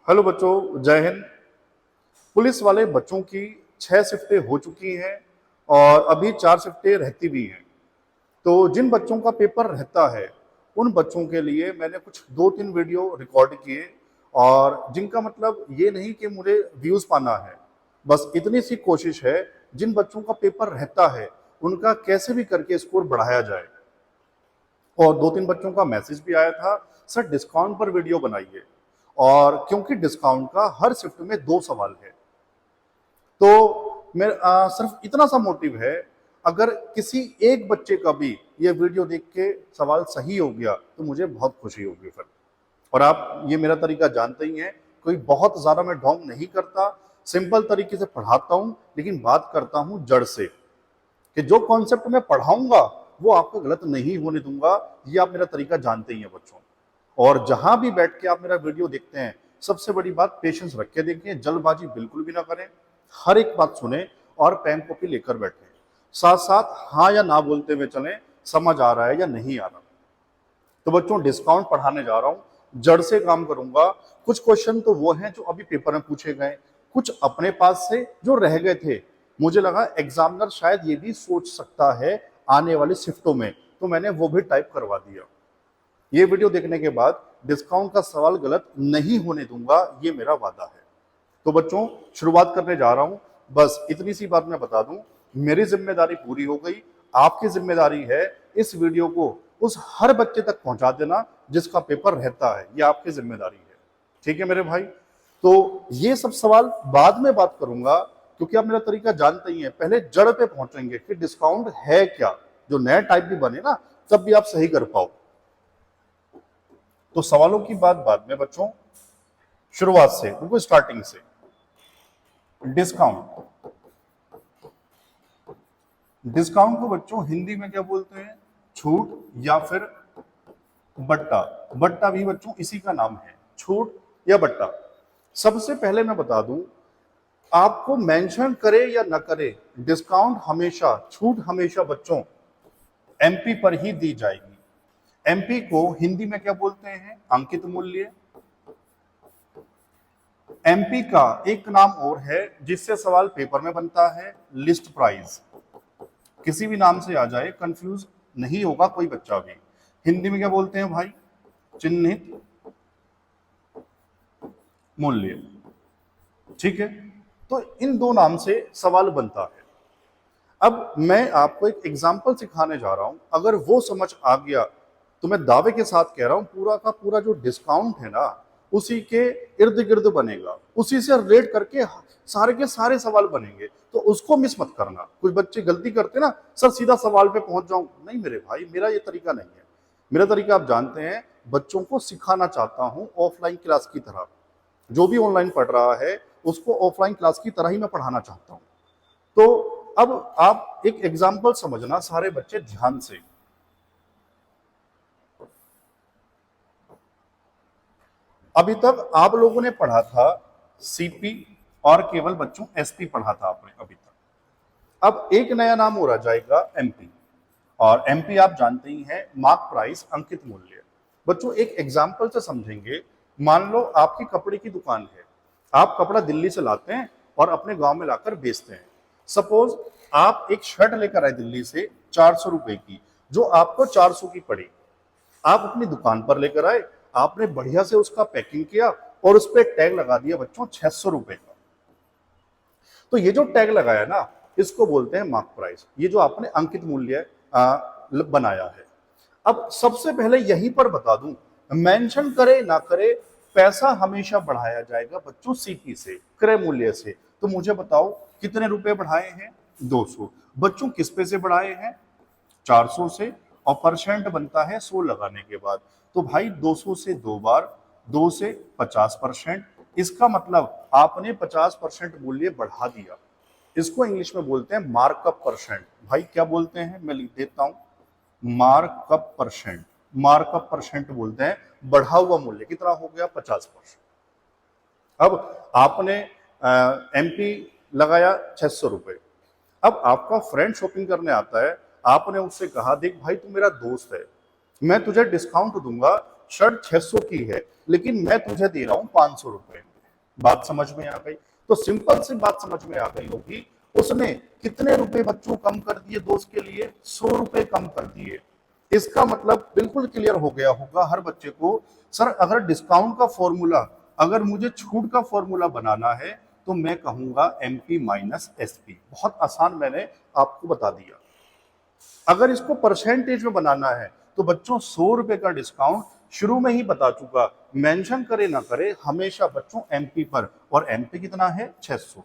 Hello बच्चों, जय Hind. Police वाले बच्चों की 6 शिफ्टें हो चुकी हैं और अभी 4 शिफ्टें रहती भी हैं। तो जिन बच्चों का पेपर रहता है उन बच्चों के लिए मैंने कुछ 2-3 वीडियो रिकॉर्ड किए, और जिनका मतलब ये नहीं कि मुझे व्यूज पाना है, बस इतनी सी कोशिश है जिन बच्चों का पेपर रहता है उनका कैसे भी करके स्कोर बढ़ाया जाए। और 2-3 बच्चों का मैसेज भी आया था, सर डिस्काउंट पर वीडियो बनाइए, और क्योंकि डिस्काउंट का हर शिफ्ट में 2 सवाल है तो मेरा सिर्फ इतना सा मोटिव है। अगर किसी एक बच्चे का भी ये वीडियो देख के सवाल सही हो गया तो मुझे बहुत खुशी होगी फिर। और आप ये मेरा तरीका जानते ही हैं, कोई बहुत ज्यादा मैं ढोंग नहीं करता, सिंपल तरीके से पढ़ाता हूं, लेकिन बात करता हूं जड़ से कि जो कॉन्सेप्ट मैं पढ़ाऊंगा वो आपको गलत नहीं होने दूंगा। ये आप मेरा तरीका जानते ही हैं बच्चों। और जहां भी बैठ के आप मेरा वीडियो देखते हैं, सबसे बड़ी बात पेशेंस रख के देखें, जल्दबाजी बिल्कुल भी ना करें, हर एक बात सुने और पेन कॉपी लेकर बैठे, साथ साथ हाँ या ना बोलते हुए चलें, समझ आ रहा है या नहीं आ रहा। तो बच्चों, डिस्काउंट पढ़ाने जा रहा हूं, जड़ से काम करूंगा। कुछ क्वेश्चन तो वो हैं जो अभी पेपर में पूछे गए, कुछ अपने पास से जो रह गए थे। मुझे लगा एग्जामिनर शायद ये भी सोच सकता है आने वाली शिफ्टों में, तो मैंने वो भी टाइप करवा दिया। ये वीडियो देखने के बाद डिस्काउंट का सवाल गलत नहीं होने दूंगा, ये मेरा वादा है। तो बच्चों, शुरुआत करने जा रहा हूं। बस इतनी सी बात मैं बता दूं, मेरी जिम्मेदारी पूरी हो गई। आपकी जिम्मेदारी है इस वीडियो को उस हर बच्चे तक पहुंचा देना जिसका पेपर रहता है, ये आपकी जिम्मेदारी है। ठीक है मेरे भाई? तो ये सब सवाल बाद में बात करूंगा, क्योंकि आप मेरा तरीका जानते ही हैं। पहले जड़ पे पहुंचेंगे कि डिस्काउंट है क्या, जो नया टाइप भी बने ना, तब भी आप सही कर पाओ। तो सवालों की बात बाद में बच्चों, शुरुआत से, बिल्कुल स्टार्टिंग से। डिस्काउंट, डिस्काउंट को बच्चों हिंदी में क्या बोलते हैं? छूट या फिर बट्टा। बट्टा भी बच्चों इसी का नाम है, छूट या बट्टा। सबसे पहले मैं बता दूं, आपको मेंशन करे या न करे, डिस्काउंट हमेशा, छूट हमेशा बच्चों एमपी पर ही दी जाएगी। एमपी को हिंदी में क्या बोलते हैं? अंकित मूल्य। एमपी का एक नाम और है जिससे सवाल पेपर में बनता है, लिस्ट प्राइस। किसी भी नाम से आ जाए, कंफ्यूज नहीं होगा कोई बच्चा भी। हिंदी में क्या बोलते हैं भाई? चिन्हित मूल्य। ठीक है, तो इन दो नाम से सवाल बनता है। अब मैं आपको एक एग्जांपल सिखाने जा रहा हूं, अगर वो समझ आ गया तो मैं दावे के साथ कह रहा हूं पूरा का पूरा जो डिस्काउंट है ना, उसी के इर्द गिर्द बनेगा, उसी से रेट करके सारे के सारे सवाल बनेंगे। तो उसको मिस मत करना। कुछ बच्चे गलती करते ना, सर सीधा सवाल पे पहुंच जाऊं, नहीं मेरे भाई, मेरा ये तरीका नहीं है। मेरा तरीका आप जानते हैं, बच्चों को सिखाना चाहता हूं ऑफलाइन क्लास की तरह। जो भी ऑनलाइन पढ़ रहा है उसको ऑफलाइन क्लास की तरह ही मैं पढ़ाना चाहता हूं। तो अब आप एक एग्जाम्पल समझना सारे बच्चे ध्यान से। अभी तक आप लोगों ने पढ़ा था सीपी और केवल बच्चों एसपी पढ़ा था आपने अभी तक। अब एक नया नाम हो रहा जाएगा एमपी, और एमपी आप जानते ही हैं, मार्क प्राइस, अंकित मूल्य। बच्चों एक एग्जाम्पल से समझेंगे। मान लो आपकी कपड़े की दुकान है, आप कपड़ा दिल्ली से लाते हैं और अपने गांव में लाकर बेचते हैं। सपोज आप एक शर्ट लेकर आए दिल्ली से 400 रुपए की, जो आपको 400 की पड़ी। आप अपनी दुकान पर लेकर आए, आपने बढ़िया से उसका पैकिंग किया और उस पर टैग लगा दिया बच्चों 600 रुपए का। तो ये जो टैग लगाया ना, इसको बोलते हैं मार्क प्राइस। ये जो आपने अंकित मूल्य बनाया है। अब सबसे पहले यहीं पर बता दूं, मेंशन करे ना करे, पैसा हमेशा बढ़ाया जाएगा बच्चों सीपी से, क्रय मूल्य से। तो मुझे बताओ कितने रुपए बढ़ाए हैं? 200। बच्चों किस पे से बढ़ाए हैं? 400 से, और परसेंट बनता है 100 लगाने के बाद। तो भाई 200 से 2 बार, 2 से 50%। इसका मतलब आपने 50% मूल्य बढ़ा दिया। इसको इंग्लिश में बोलते हैं मार्कअप परसेंट। भाई क्या बोलते हैं, मैं लिख देता हूं, मार्कअप परसेंट। मार्कअप परसेंट बोलते हैं बढ़ा हुआ मूल्य। कितना हो गया? 50%। अब आपने एमपी लगाया 600 रुपए। अब आपका फ्रेंड शॉपिंग करने आता है, आपने उससे कहा, देख भाई तू मेरा दोस्त है, मैं तुझे डिस्काउंट दूंगा, शर्ट 600 की है लेकिन मैं तुझे दे रहा हूं 500 रुपए। बात समझ में आ गई? तो सिंपल सी बात समझ में आ गई होगी, उसने कितने रुपए बच्चों कम कर दिए दोस्त के लिए? 100 रुपए कम कर दिए। इसका मतलब बिल्कुल क्लियर हो गया होगा हर बच्चे को, सर अगर डिस्काउंट का फॉर्मूला, अगर मुझे छूट का फॉर्मूला बनाना है तो मैं कहूंगा एमपी माइनस एसपी। बहुत आसान मैंने आपको बता दिया। अगर इसको परसेंटेज में बनाना है तो बच्चों 100 रुपए का डिस्काउंट शुरू में ही बता चुका, मेंशन करे ना करे हमेशा बच्चों एमपी पर, और एमपी कितना है? 600।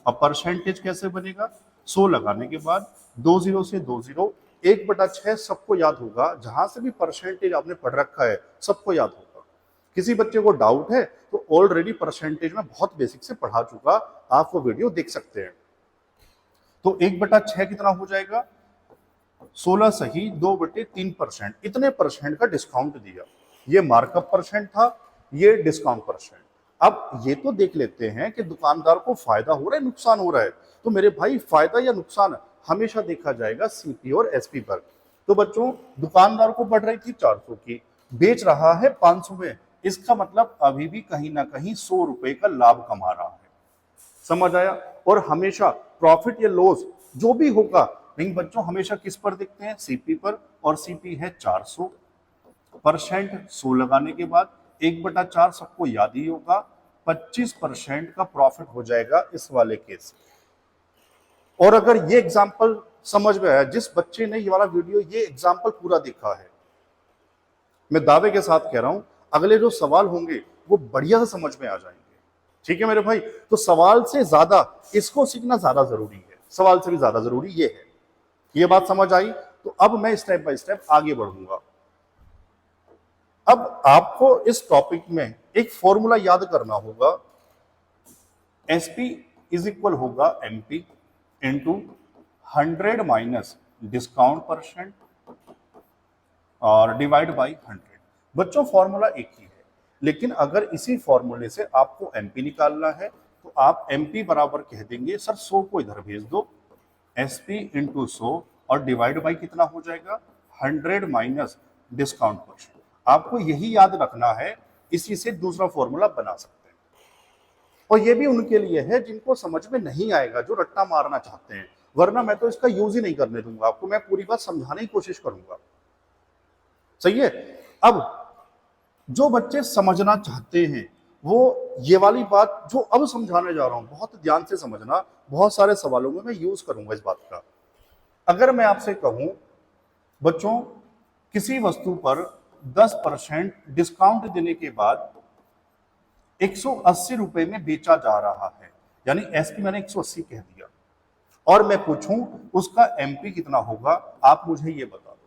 अब परसेंटेज कैसे बनेगा? 100 लगाने के बाद 20 से 20, 1/6 सबको याद होगा, जहां से भी परसेंटेज आपने पढ़ रखा है सबको याद होगा। किसी बच्चे को डाउट है तो ऑलरेडी परसेंटेज में बहुत बेसिक से पढ़ा चुका, आप वो वीडियो देख सकते हैं। तो 1/6 कितना हो जाएगा? 16 सही 2/3%। इतने परसेंट का डिस्काउंट दिया। ये मार्कअप परसेंट था, ये डिस्काउंट परसेंट। अब ये तो देख लेते हैं कि दुकानदार को फायदा हो रहा है नुकसान हो रहा है। तो मेरे भाई फायदा या नुकसान हमेशा देखा जाएगा सीपी और एसपी पर। तो बच्चों दुकानदार को पड़ रही थी 400 की, बेच रहा है 500 में, इसका मतलब अभी भी कहीं ना कहीं 100 रुपए का लाभ कमा रहा है। समझ आया? और हमेशा प्रॉफिट या लॉस जो भी होगा, नहीं बच्चों हमेशा किस पर दिखते हैं? सीपी पर, और सीपी है 400। परसेंट 100 लगाने के बाद 1/4 सबको याद ही होगा, 25% का प्रॉफिट हो जाएगा इस वाले केस। और अगर ये एग्जाम्पल समझ में आया, जिस बच्चे ने ये वाला वीडियो ये एग्जाम्पल पूरा देखा है, मैं दावे के साथ कह रहा हूं अगले जो सवाल होंगे वो बढ़िया से समझ में आ जाएंगे। ठीक है मेरे भाई? तो सवाल से ज्यादा इसको सीखना ज्यादा जरूरी है, सवाल से भी ज्यादा जरूरी ये है। ये बात समझ आई? तो अब मैं स्टेप बाय स्टेप आगे बढ़ूंगा। अब आपको इस टॉपिक में एक फॉर्मूला याद करना होगा, एसपी इज इक्वल होगा MP into 100 minus discount percent और डिवाइड बाई 100। बच्चों फॉर्मूला एक ही है, लेकिन अगर इसी फॉर्मूले से आपको एमपी निकालना है तो आप एमपी बराबर कह देंगे, सर 100 को इधर भेज दो, एसपी इंटू 100 और डिवाइड बाई कितना हो जाएगा? 100 माइनस डिस्काउंट परसेंट। आपको यही याद रखना है, इसी से दूसरा फॉर्मूला बना सकते हैं। और ये भी उनके लिए है जिनको समझ में नहीं आएगा, जो रट्टा मारना चाहते हैं, वरना मैं तो इसका यूज ही नहीं करने दूंगा आपको, मैं पूरी बात समझाने की कोशिश करूंगा। सही है? अब जो बच्चे समझना चाहते हैं वो ये वाली बात जो अब समझाने जा रहा हूं बहुत ध्यान से समझना, बहुत सारे सवालों में मैं यूज करूंगा इस बात का। अगर मैं आपसे कहूं बच्चों किसी वस्तु पर 10% डिस्काउंट देने के बाद 180 रुपए में बेचा जा रहा है, यानी एसपी मैंने 180 कह दिया, और मैं पूछूं उसका एमपी कितना होगा, आप मुझे ये बता दो।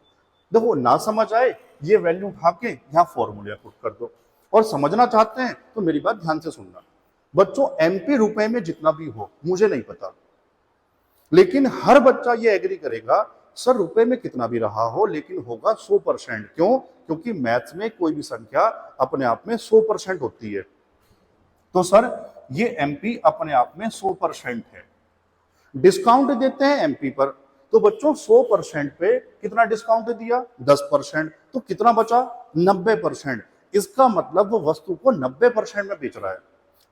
देखो ना समझ आए ये वैल्यू उठा के यहां फॉर्मूले पुट कर दो, और समझना चाहते हैं तो मेरी बात ध्यान से सुनना। बच्चों एमपी रुपए में जितना भी हो मुझे नहीं पता, लेकिन हर बच्चा ये एग्री करेगा सर रुपए में कितना भी रहा हो लेकिन होगा 100%। क्यों? क्योंकि मैथ्स में कोई भी संख्या अपने आप में 100% होती है। तो सर ये एमपी अपने आप में 100% है। डिस्काउंट देते हैं एमपी पर, तो बच्चों 100% पे कितना डिस्काउंट दिया? 10%। तो कितना बचा? 90%। इसका मतलब वो वस्तु को 90% में बेच रहा है,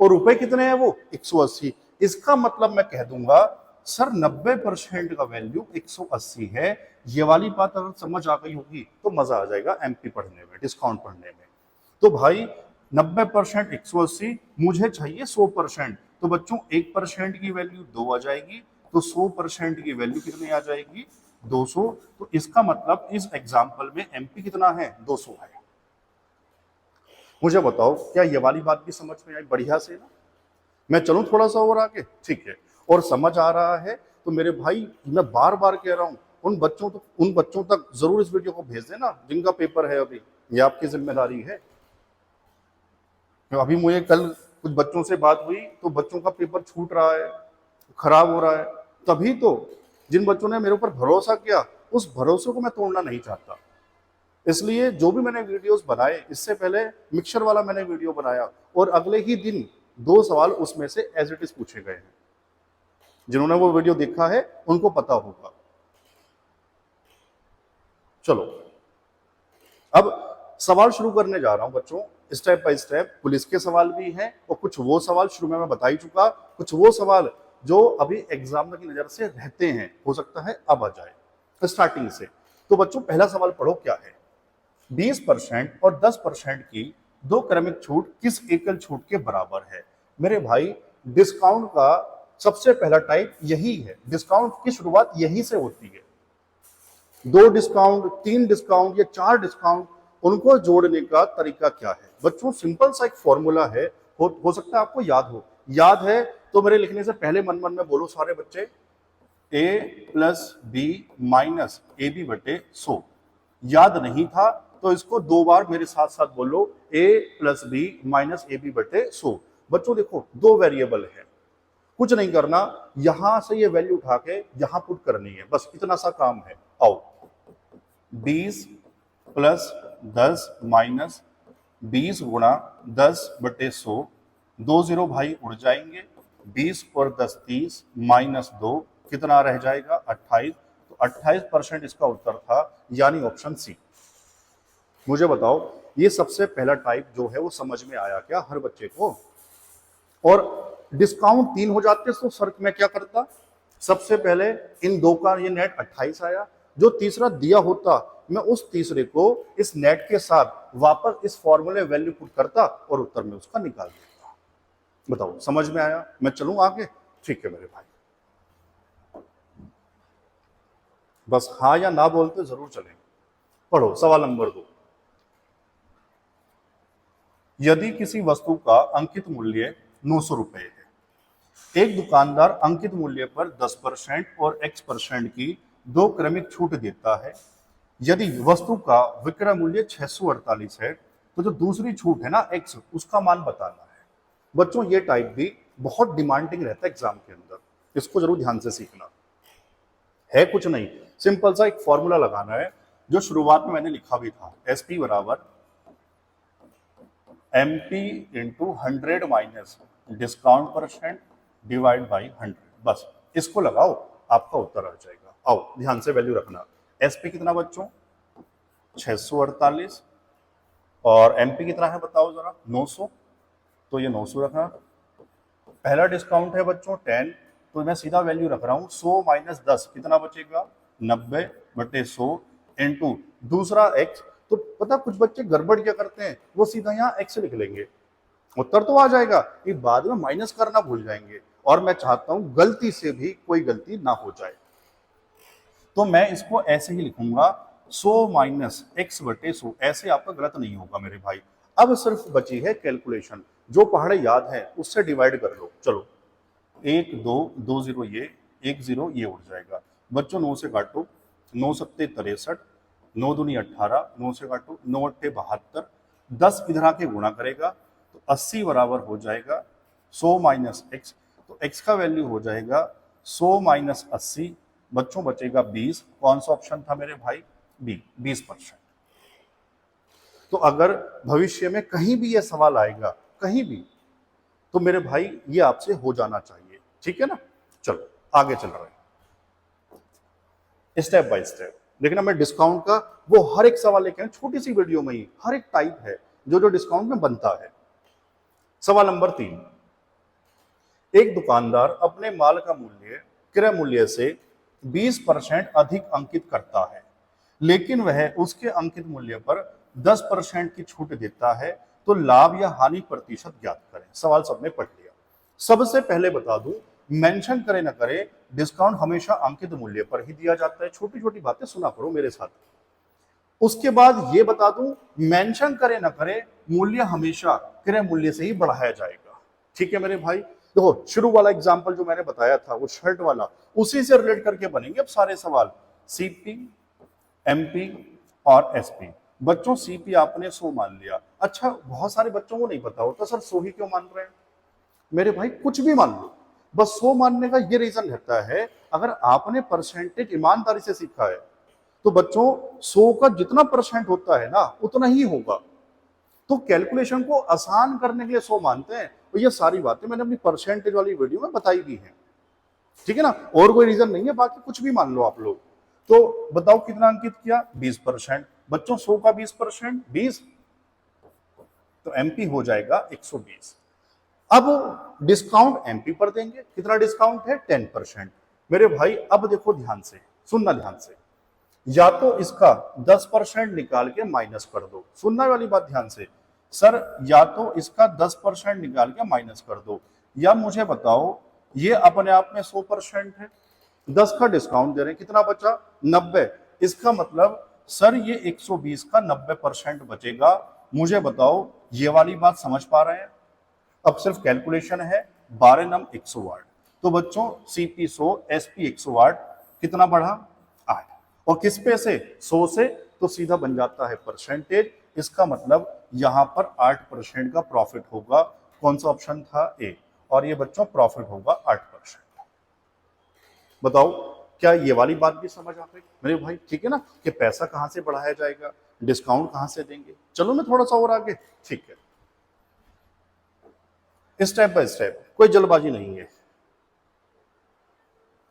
और रुपए कितने हैं वो? 180। इसका मतलब मैं कह दूंगा सर 90% का वैल्यू 180 है। ये वाली बात अगर समझ आ गई होगी तो मजा आ जाएगा एमपी पढ़ने में, डिस्काउंट पढ़ने में। तो भाई 90% 180, मुझे चाहिए 100%, तो बच्चों 1% की वैल्यू 2 आ जाएगी, तो 100% की वैल्यू कितनी आ जाएगी? 200। तो इसका मतलब इस एग्जाम्पल में एमपी कितना है? 200 है। मुझे बताओ क्या ये वाली बात भी समझ में आई बढ़िया से ना? मैं चलूं थोड़ा सा और आगे? ठीक है। और समझ आ रहा है तो मेरे भाई मैं बार बार कह रहा हूं उन बच्चों तक जरूर इस वीडियो को भेज देना जिनका पेपर है अभी, ये आपकी जिम्मेदारी है। अभी मुझे कल कुछ बच्चों से बात हुई तो बच्चों का पेपर छूट रहा है, खराब हो रहा है, तभी तो जिन बच्चों ने मेरे ऊपर भरोसा किया उस भरोसे को मैं तोड़ना नहीं चाहता। इसलिए जो भी मैंने वीडियोस बनाए, इससे पहले मिक्सचर वाला मैंने वीडियो बनाया और अगले ही दिन 2 सवाल उसमें से एज इट इज पूछे गए हैं। जिन्होंने वो वीडियो देखा है उनको पता होगा। चलो अब सवाल शुरू करने जा रहा हूं बच्चों। स्टेप बाय स्टेप पुलिस के सवाल भी हैं और कुछ वो सवाल शुरू में मैं बता ही चुका, कुछ वो सवाल जो अभी एग्जामिनर की नजर से रहते हैं, हो सकता है अब आ जाए स्टार्टिंग से। तो बच्चों पहला सवाल पढ़ो क्या है। 20% और 10% की दो क्रमिक छूट किस एकल छूट के बराबर है। मेरे भाई डिस्काउंट का सबसे पहला टाइप यही है, डिस्काउंट की शुरुआत यही से होती है। 2 डिस्काउंट, 3 डिस्काउंट या 4 डिस्काउंट, उनको जोड़ने का तरीका क्या है। बच्चों सिंपल सा एक फॉर्मूला है, हो सकता है आपको याद है तो मेरे लिखने से पहले मन मन में बोलो सारे बच्चे, a plus B minus A B बटे 100। याद नहीं था तो इसको 2 बार मेरे साथ साथ बोलो, a plus B minus A B बटे 100। बच्चों देखो 2 वेरिएबल है, कुछ नहीं करना, यहां से ये वैल्यू उठा के यहां पुट करनी है, बस इतना सा काम है। आओ 20 प्लस 10 माइनस 20 गुणा 10 बटे 100, 2 0 भाई उड़ जाएंगे, 20 और 10 30 माइनस 2 कितना रह जाएगा 28। तो 28% इसका उत्तर था, यानी ऑप्शन सी। मुझे बताओ ये सबसे पहला टाइप जो है वो समझ में आया क्या हर बच्चे को। और डिस्काउंट 3 हो जाते तो सर मैं क्या करता, सबसे पहले इन 2 का ये नेट 28 आया, जो तीसरा दिया होता मैं उस तीसरे को इस नेट के साथ वापस इस फॉर्मूले वैल्यू पुट करता और उत्तर में उसका निकाल देता। बताओ समझ में आया, मैं चलूं आगे। ठीक है मेरे भाई, बस हाँ या ना बोलते जरूर चलें। पढ़ो सवाल नंबर 2। यदि किसी वस्तु का अंकित मूल्य 900 रुपए है, एक दुकानदार अंकित मूल्य पर 10% और x% की 2 क्रमिक छूट देता है। यदि वस्तु का विक्रय मूल्य 648 है तो जो दूसरी छूट है ना x, उसका मान बताना है। बच्चों ये टाइप भी बहुत डिमांडिंग रहता है एग्जाम के अंदर, इसको जरूर ध्यान से सीखना है। कुछ नहीं, सिंपल सा एक फॉर्मूला लगाना है जो शुरुआत में मैंने लिखा भी था, SP बराबर MP into 100 minus discount percent divide by 100। बस इसको लगाओ, आपका उत्तर आ जाएगा। आओ ध्यान से वैल्यू रखना। SP कितना बच्चों 648 और MP कितना है बताओ जरा 900, तो ये 900 रखना। पहला डिस्काउंट है बच्चों 10, तो मैं सीधा वैल्यू रख रहा हूं 100 माइनस 10 कितना बचेगा 90 बटे 100 इंटू दूसरा x। तो पता कुछ बच्चे गड़बड़ क्या करते हैं, वो सीधा यहाँ x लिख लेंगे, उत्तर तो आ जाएगा, ये बाद में माइनस करना भूल जाएंगे। और मैं चाहता हूं गलती से भी कोई गलती ना हो जाए, तो मैं इसको ऐसे ही लिखूंगा 100 माइनस x बटे 100, ऐसे आपका गलत नहीं होगा मेरे भाई। अब सिर्फ बची है कैलकुलेशन, जो पहाड़े याद है उससे डिवाइड कर लो। चलो 1 2 2 0 ये 1 0 ये उड़ जाएगा। बच्चों 9 से काटो, 9 सत्ते 63, 9 दूनी 18, 9 से काटो 9 अट्ठे 72, 10 इधर आके गुणा करेगा तो 80 बराबर हो जाएगा 100 माइनस एक्स। तो x का वैल्यू हो जाएगा 100 माइनस 80, बच्चों बचेगा 20। कौन सा ऑप्शन था मेरे भाई बी 20%। तो अगर भविष्य में कहीं भी यह सवाल आएगा कहीं भी, तो मेरे भाई ये आपसे हो जाना चाहिए, ठीक है ना। चलो आगे चल रहे हैं स्टेप बाय स्टेप। देखना मैं डिस्काउंट का वो हर एक सवाल लेके छोटी सी वीडियो में ही हर एक टाइप है जो डिस्काउंट में बनता है। सवाल नंबर 3, एक दुकानदार अपने माल का मूल्य क्रय मूल्य से 20% अधिक अंकित करता है, लेकिन वह उसके अंकित मूल्य पर 10% की छूट देता है, तो लाभ या हानि प्रतिशत ज्ञात करें। सवाल सबने पढ़ लिया। सबसे पहले बता दूं, मेंशन करे ना करे डिस्काउंट हमेशा अंकित मूल्य पर ही दिया जाता है। छोटी छोटी बातें सुना करो मेरे साथ। उसके बाद ये बता दूं, मेंशन करे ना करे मूल्य हमेशा क्रय मूल्य से ही बढ़ाया जाएगा, ठीक है मेरे भाई। देखो शुरू वाला एग्जांपल जो मैंने बताया था वो शर्ट वाला, उसी से रिलेट करके बनेंगे अब सारे सवाल। सीपी, एमपी और एसपी। बच्चों सीपी आपने 100 मान लिया, अच्छा बहुत सारे बच्चों को नहीं पता होता सर 100 ही क्यों मान रहे हैं। मेरे भाई कुछ भी मान लो, बस 100 मानने का ये रीजन रहता है, अगर आपने परसेंटेज ईमानदारी से सीखा है तो बच्चों 100 का जितना परसेंट होता है ना उतना ही होगा। तो कैलकुलेशन को आसान करने के लिए 100 मानते हैं। तो ये सारी बातें मैंने अपनी परसेंटेज वाली वीडियो में बताई भी हैं, ठीक है ना। और कोई रीजन नहीं है, बाकी कुछ भी मान लो आप लोग। तो बताओ कितना अंकित किया 20%। बच्चों 100 का 20% 20, तो एमपी हो जाएगा 120। अब डिस्काउंट एमपी पर देंगे, कितना डिस्काउंट है 10%। मेरे भाई अब देखो ध्यान से, सुनना ध्यान से, या तो इसका 10% निकाल के माइनस कर दो, सुनना वाली बात ध्यान से सर, या तो इसका 10% निकाल के माइनस कर दो, या मुझे बताओ ये अपने आप में 100% है, 10 का डिस्काउंट दे रहे हैं, कितना बचा 90। इसका मतलब सर ये 120 का 90% बचेगा। मुझे बताओ ये वाली बात समझ पा रहे हैं? अब सिर्फ कैलकुलेशन है, 12 नम 108, तो बच्चों सीपी 100 एसपी 108 कितना बढ़ा 8, और किस पे से 100 से, तो सीधा बन जाता है परसेंटेज। इसका मतलब यहां पर 8% का प्रॉफिट होगा। कौन सा ऑप्शन था ए, और ये बच्चों प्रॉफिट होगा 8%। बताओ क्या ये वाली बात भी समझ आ गई मेरे भाई? ठीक है ना, कि पैसा कहां से बढ़ाया जाएगा, डिस्काउंट कहां से देंगे। चलो मैं थोड़ा सा और आगे, ठीक है, स्टेप बाय स्टेप, कोई जल्दबाजी नहीं है।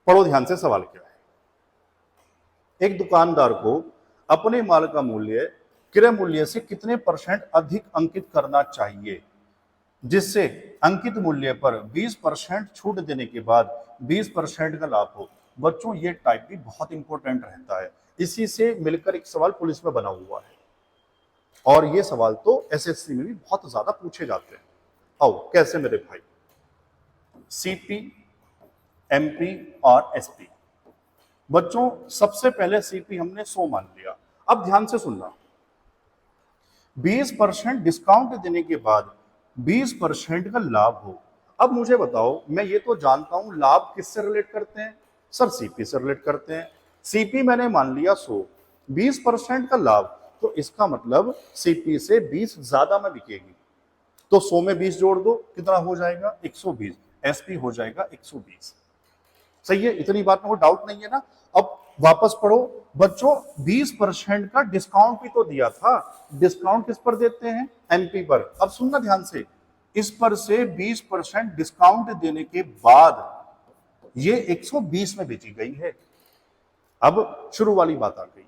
पढ़ो ध्यान से सवाल क्या है। एक दुकानदार को अपने माल का मूल्य क्रय मूल्य से कितने % अधिक अंकित करना चाहिए जिससे अंकित मूल्य पर 20% छूट देने के बाद 20% का लाभ हो। बच्चों ये टाइप भी बहुत इंपॉर्टेंट रहता है, इसी से मिलकर एक सवाल पुलिस में बना हुआ है, और ये सवाल तो एसएससी में भी बहुत ज्यादा पूछे जाते हैं। आओ कैसे मेरे भाई, सीपी, एमपी और एसपी। बच्चों सबसे पहले सीपी हमने 100 मान लिया। अब ध्यान से सुनना, 20% डिस्काउंट देने के बाद 20% का लाभ हो। अब मुझे बताओ, मैं ये तो जानता हूं लाभ किससे रिलेट करते हैं सर, सीपी से रिलेट करते हैं। सीपी मैंने मान लिया 100, 20% का लाभ, तो इसका मतलब सीपी से 20 ज्यादा में बिकेगी, तो 100 में 20 जोड़ दो, कितना हो जाएगा 120, एसपी हो जाएगा 120। सही है, इतनी बात में कोई डाउट नहीं है ना। अब वापस पढ़ो बच्चों, 20% का डिस्काउंट भी तो दिया था, डिस्काउंट किस पर देते हैं एमपी पर। अब सुनना ध्यान से, इस पर से 20% डिस्काउंट देने के बाद ये 120 में बेची गई है। अब शुरू वाली बात आ गई,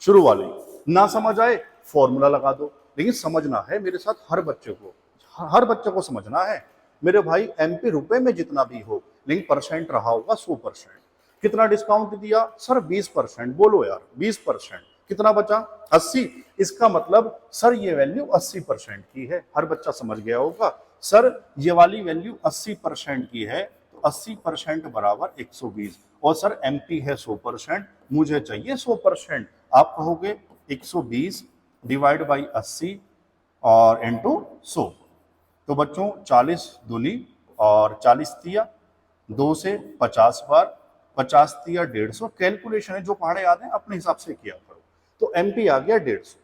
शुरू वाली ना समझ आए फॉर्मूला लगा दो, लेकिन समझना है मेरे साथ, हर बच्चे को समझना है मेरे भाई। एमपी रुपए में जितना भी हो, लेकिन परसेंट रहा होगा 100%। कितना डिस्काउंट दिया सर 20%, बोलो यार 20%, कितना बचा 80। इसका मतलब सर ये वैल्यू 80% की है, हर बच्चा समझ गया होगा सर ये वाली वैल्यू 80% की है, तो 80% बराबर 120, और सर एमपी है 100%, मुझे चाहिए 100%। आप कहोगे 120 डिवाइड बाई 80 और इंटू 100, तो बच्चों 40 दूनी और 40 तिया, 2 से 50 बार, 50 तिया 150। कैलकुलेशन है, जो पहाड़े याद है अपने हिसाब से किया करो। तो एमपी आ गया 150।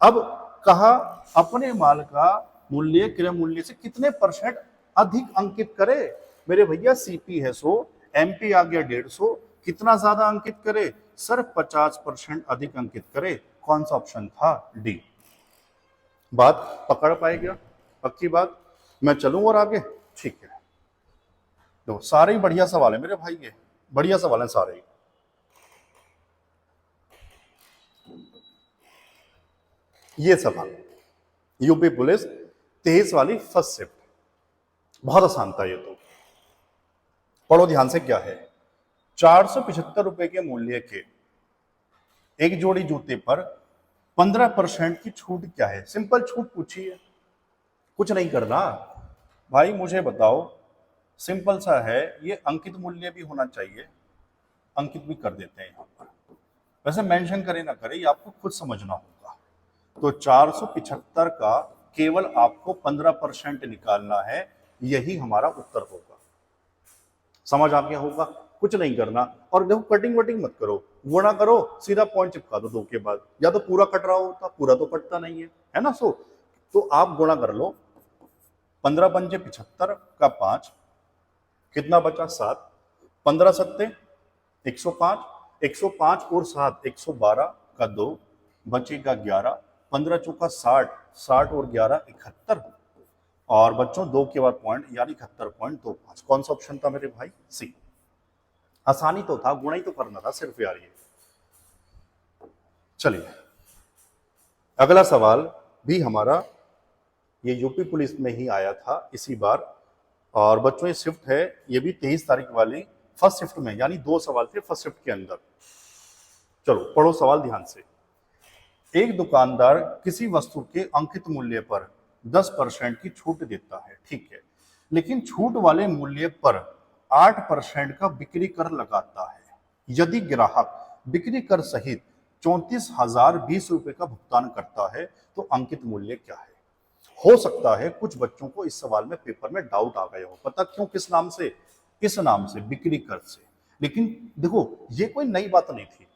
अब कहा अपने माल का मूल्य क्रय मूल्य से कितने % अधिक अंकित करे। मेरे भैया सीपी है 100, एमपी आ गया 150, कितना ज्यादा अंकित करे सर 50% अधिक अंकित करे। कौन सा ऑप्शन था डी। बात पकड़ पाएगा, पक्की बात। मैं चलूं और आगे, ठीक है। तो सारे ही बढ़िया सवाल है मेरे भाई, ये बढ़िया सवाल है सारे ही। ये सवाल यूपी पुलिस 23 वाली फर्स्ट शिफ्ट, बहुत आसान था ये तो। पढ़ो ध्यान से क्या है। 475 रुपए के मूल्य के एक जोड़ी जूते पर 15% की छूट क्या है। सिंपल छूट पूछी है, कुछ नहीं करना भाई, मुझे बताओ। सिंपल सा है, ये अंकित मूल्य भी होना चाहिए, अंकित भी कर देते हैं यहां पर। वैसे मेंशन करे ना करे, ये आपको खुद समझना होगा। तो 475 का केवल आपको 15% निकालना है, यही हमारा उत्तर होगा। समझ आ गया होगा, कुछ नहीं करना। और देखो कटिंग वटिंग मत करो, गुणा करो, सीधा पॉइंट चिपका दो 2 के बाद, या तो पूरा कट रहा होता, पूरा तो कटता नहीं है ना। सो तो आप गुणा कर लो, 15 पंजे 75 का 5, कितना बचा 7, 15 सत्ते 105, 105 और 7 112 का 2, बचेगा 11, 15 चौका 60, 60 और 11 71, और बच्चों 2 के बाद पॉइंट, यानी 71.25। कौन सा ऑप्शन था मेरे भाई सी। आसानी तो था, गुणा ही तो करना था सिर्फ यार ये। चलिए अगला सवाल भी हमारा ये यूपी पुलिस में ही आया था इसी बार। और बच्चों ये शिफ्ट है, ये भी 23 तारीख वाली फर्स्ट शिफ्ट में, यानी 2 सवाल थे फर्स्ट शिफ्ट के अंदर। चलो पढ़ो सवाल ध्यान से। एक दुकानदार किसी वस्तु के अंकित मूल्य पर 10% की छूट देता है, ठीक है, लेकिन छूट वाले मूल्य पर 8% का बिक्री कर लगाता है। यदि ग्राहक बिक्री कर सहित 34,020 रुपए का भुगतान करता है तो अंकित मूल्य क्या है? हो सकता है कुछ बच्चों को इस सवाल में पेपर में डाउट आ गया हो, पता क्यों? किस नाम से? इस नाम से, बिक्री कर से। लेकिन देखो ये कोई नई बात नहीं थी,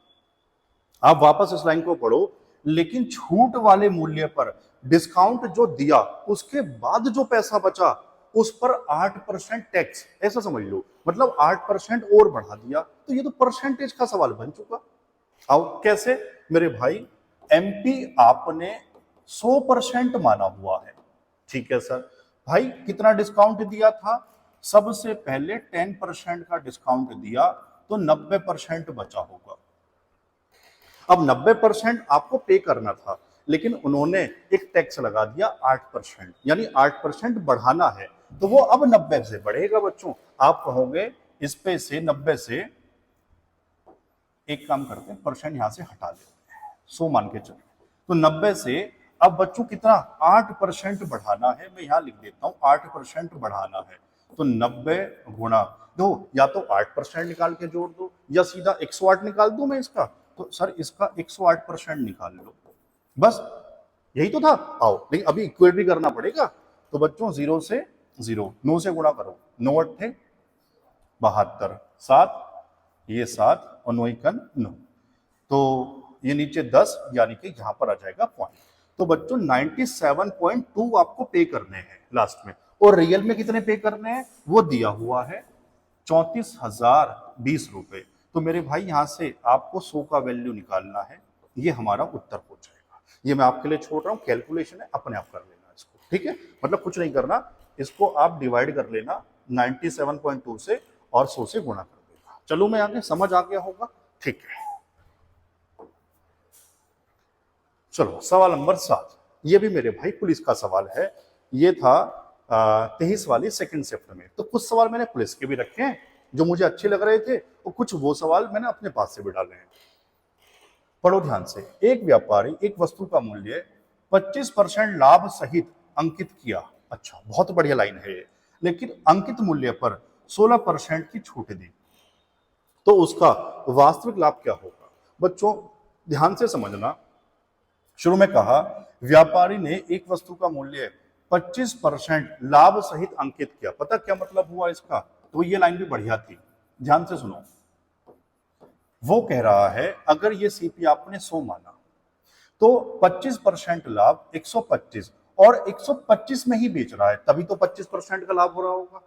आप वापस इस लाइन को पढ़ो। लेकिन छूट वाले मूल्य पर डिस्काउंट जो दिया उसके बाद जो पैसा बचा उस पर 8% टैक्स, ऐसा समझ लो, मतलब 8% और बढ़ा दिया। तो ये तो परसेंटेज का सवाल बन चुका। अब कैसे मेरे भाई? एमपी आपने 100% माना हुआ है, ठीक है सर। भाई कितना डिस्काउंट दिया था? सबसे पहले 10% का डिस्काउंट दिया तो 90% बचा होगा। अब 90% आपको पे करना था, लेकिन उन्होंने एक टैक्स लगा दिया 8%, यानी 8% बढ़ाना है, तो वो अब 90 से बढ़ेगा। बच्चों आप कहोगे इस पे से 90 से एक काम करते हैं, परसेंट यहां से हटा देते हैं, 100 मान के चले, तो 90 से अब बच्चों कितना? 8% बढ़ाना है। मैं यहां लिख देता हूं 8% बढ़ाना है, तो 90 गुणा दो, या तो 8% निकाल के जोड़ दो या सीधा 108 निकाल दूं मैं इसका, तो सर इसका 108% निकाल लो, बस यही तो था। आओ, लेकिन अभी इक्वेट भी करना पड़ेगा। तो बच्चों 0 से 0, 9 से गुणा करो, 9 अट्ठे 72, 7 ये 7 और 9 एकन 9, तो ये नीचे 10, यानी कि यहां पर आ जाएगा पॉइंट। तो बच्चों 97.2 आपको पे करने हैं लास्ट में, और रियल में कितने पे करने हैं वो दिया हुआ है 34,020 रुपए। तो मेरे भाई यहां से आपको 100 का वैल्यू निकालना है, ये हमारा उत्तर हो जाएगा। ये मैं आपके लिए छोड़ रहा हूं, कैलकुलेशन है, अपने आप कर लेना इसको, ठीक है। मतलब कुछ नहीं करना, इसको आप डिवाइड कर लेना 97.2 से और 100 से गुणा कर देना। चलो मैं आगे, समझ आ गया होगा, ठीक है। चलो सवाल नंबर 7, ये भी मेरे भाई पुलिस का सवाल है। ये था 23 वाली सेकंड शिफ्ट में। तो कुछ सवाल मैंने पुलिस के भी रखे हैं जो मुझे अच्छे लग रहे थे, और कुछ वो सवाल मैंने अपने पास से भी डाले हैं। पढ़ो ध्यान से। एक व्यापारी एक वस्तु का मूल्य 25% लाभ सहित अंकित किया। अच्छा, बहुत बढ़िया लाइन है ये। लेकिन अंकित मूल्य पर 16% की छूट दी, तो उसका वास्तविक लाभ क्या होगा? बच्चों ध्यान से समझना। शुरू में कहा व्यापारी ने एक वस्तु का मूल्य 25% लाभ सहित अंकित किया। पता क्या मतलब हुआ इसका? तो ये लाइन भी बढ़िया थी, ध्यान से सुनो। वो कह रहा है अगर ये सीपी आपने 100 माना तो 25% लाभ 125, और 125 में ही बेच रहा है, तभी तो 25% का लाभ हो रहा होगा।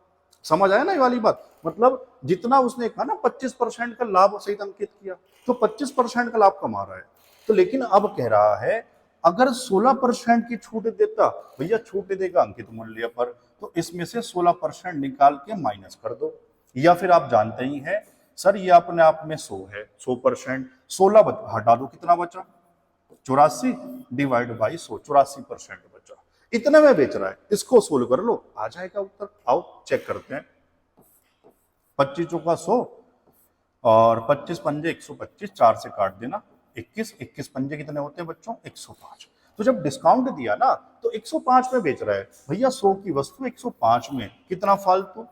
समझ आया ना ये वाली बात? मतलब जितना उसने कहा ना 25% का लाभ सहित अंकित किया, तो 25% का लाभ कमा रहा है। तो लेकिन अब कह रहा है अगर 16% की छूट देता, भैया छूट देगा अंकित मूल्य पर, तो इसमें से 16% निकाल के माइनस कर दो। या फिर आप जानते ही हैं सर ये अपने आप में 100 है, 100%, 16 हटा दो, कितना बचा? 84 डिवाइड बाई 100, 84% बचा। इतने में बेच रहा है, इसको सोल्व कर लो, आ जाएगा उत्तर। आओ चेक करते हैं। 25 चौका 100 और 25 पंजे 125, 4 से काट देना 21, 21 पंजे कितने होते हैं बच्चों? 105। तो जब डिस्काउंट दिया ना तो 105 में बेच रहा है, भैया 100 की वस्तु 105 में, कितना फालतू?